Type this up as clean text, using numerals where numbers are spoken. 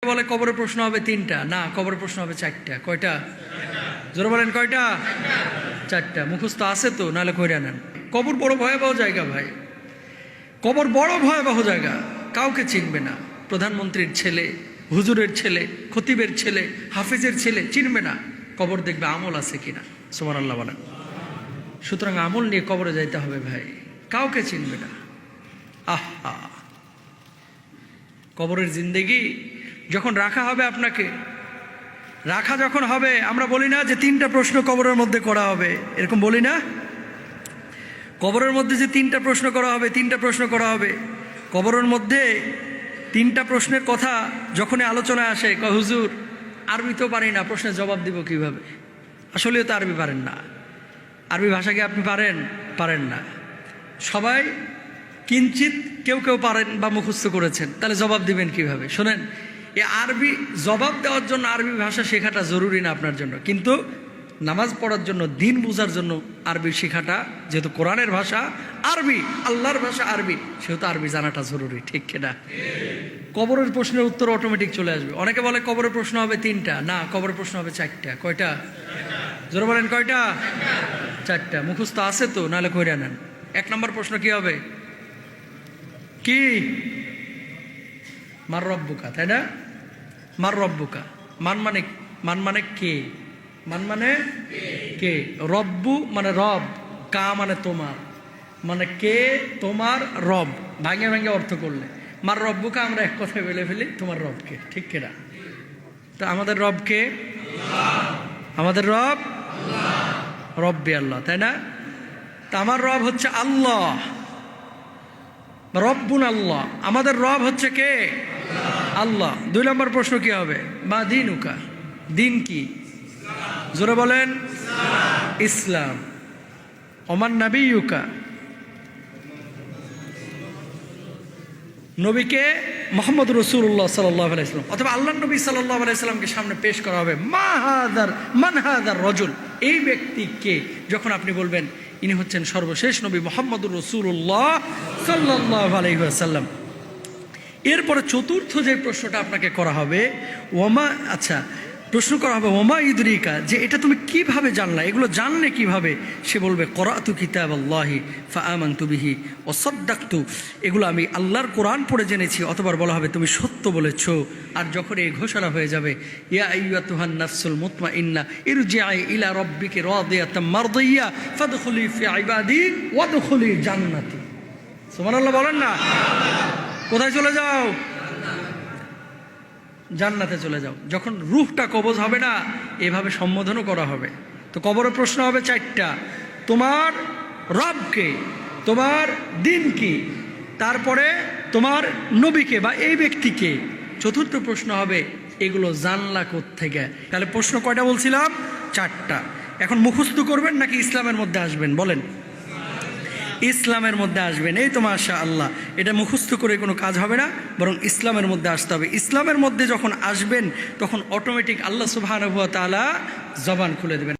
বলে কবরের প্রশ্ন হবে 3টা, না কবরের প্রশ্ন হবে 4টা। কয়টা? জোরে বলেন কয়টা? 4টা। মুখস্থ আছে তো, নাহলে কইরা নেন। কবর বড় ভয়াবহ জায়গা ভাই, কবর বড় ভয়াবহ জায়গা। কাউকে চিনবে না, প্রধানমন্ত্রীর ছেলে, হুজুরের ছেলে, খতিবের ছেলে, হাফিজের ছেলে চিনবে না। কবর দেখবে আমল আছে কিনা। সুবহানাল্লাহ বলেন। সুতরাং আমল নিয়ে কবরে যাইতে হবে ভাই, কাউকে চিনবে না। আহা, কবরের জিন্দেগি যখন রাখা হবে, আপনাকে রাখা যখন হবে, আমরা বলি না যে 3টা প্রশ্ন কবরের মধ্যে করা হবে, এরকম বলি না? কবরের মধ্যে যে 3টা প্রশ্ন করা হবে, 3টা প্রশ্ন করা হবে। কবরের মধ্যে 3টা প্রশ্নের কথা যখনই আলোচনায় আসে, কয় হুজুর আরবি তো পারি না, প্রশ্নের জবাব দিব কিভাবে? আসলেও তো আরবি পারেন না। আরবি ভাষা কি আপনি পারেন? পারেন না। সবাই কিঞ্চিত কেউ কেউ পারেন বা মুখস্থ করেছেন, তাহলে জবাব দিবেন কিভাবে? শোনেন, এই আরবি জবাব দেওয়ার জন্য আরবি ভাষা শেখাটা জরুরি না আপনার জন্য, কিন্তু নামাজ পড়ার জন্য, দিন বোঝার জন্য আরবি শেখাটা, যেহেতু কোরআনের ভাষা আরবি, আল্লাহর ভাষা আরবি, সেহেতু আরবি জানাটা জরুরি। ঠিক কিনা? কবরের প্রশ্নের উত্তর অটোমেটিক চলে আসবে। অনেকে বলে কবরের প্রশ্ন হবে 3টা, না কবরের প্রশ্ন হবে 4টা। কয়টা? জোরে বলেন কয়টা? 4টা। মুখস্থ আছে তো, নাহলে কইরা নেন। 1 নম্বর প্রশ্ন কি হবে? কি? মার রব্বুকা, তাই না? মার রব্বুকা, মান মানে কে? মান মানে কে? রব্বু মানে রব, কা মানে তোমার, মানে কে তোমার রব। ভাঙে ভাঙে অর্থ করলে মার রব্বুকা আমরা এক কথায় বলে ফেলি, তোমার রবকে। ঠিক কিনা? তো আমাদের রবকে, আমাদের রব রব্বে আল্লাহ, তাই না? তা আমার রব হচ্ছে আল্লাহ, রব্বুন আল্লাহ। আমাদের রব হচ্ছে কে? আল্লাহ। 2 নম্বর প্রশ্ন কি হবে? মা দিনুকা, দিন কি? জোরে বলেন ইসলাম। ওমান নাবিয়ুকা, নবীকে মুহাম্মদ রাসূলুল্লাহ সাল্লাল্লাহু আলাইহি ওয়াসাল্লাম অথবা আল্লাহর নবী সাল্লাল্লাহু আলাইহি ওয়াসাল্লামকে সামনে পেশ করা হবে। মান হাদার রাজুল, এই ব্যক্তি কে? যখন আপনি বলবেন ইনি হচ্ছেন সর্বশেষ নবী মুহাম্মদুর রাসূলুল্লাহ সাল্লাল্লাহু আলাইহি ওয়াসাল্লাম। এরপরে চতুর্থ যে প্রশ্নটা আপনাকে করা হবে, প্রশ্ন করা হবে ওমা ইদরিকা, যে এটা তুমি কিভাবে জানলা, এগুলো জানলে কিভাবে? সে বলবে করাতু কিতাবাল্লাহি ফাআমানতু বিহি ওয়া সাদ্দাকতু, এগুলো আমি আল্লাহর কোরআন পড়ে জেনেছি। অতবার বলা হবে তুমি সত্য বলেছো। আর যখন এই ঘোষণা হয়ে যাবে, ইয়া আইয়্যাতুহান নাফসুল মুতমাইন্না ইরজিই ইলা রাব্বিকি রাদিয়াতাম মারদিয়্যা ফাদখুলি ফি ইবাদি ওয়াদখুলি জান্নাতি। সুবহানাল্লাহ বলেন না? কোথায় চলে যাও? জান্নাতে চলে যাও। যখন রূহটা কবজ হবে না, এভাবে সম্বোধনও করা হবে। তো কবরের প্রশ্ন হবে 4টা, তোমার রবকে, তোমার দিন কি, তারপরে তোমার নবীকে বা এই ব্যক্তিকে। চতুর্থ প্রশ্ন হবে এগুলো জানলা কোত্থেকে? তাহলে প্রশ্ন কয়টা বলছিলাম? 4টা। এখন মুখস্থ করবেন নাকি ইসলামের মধ্যে আসবেন? বলেন। ইসলামের মধ্যে আসবেন। এই তো মাশাআল্লাহ, এটা মুখস্থ করে কোনো কাজ হবে না, বরং ইসলামের মধ্যে আসতে হবে। ইসলামের মধ্যে যখন আসবেন, তখন অটোমেটিক আল্লাহ সুবহানাহু ওয়া তাআলা জবান খুলে দেবেন।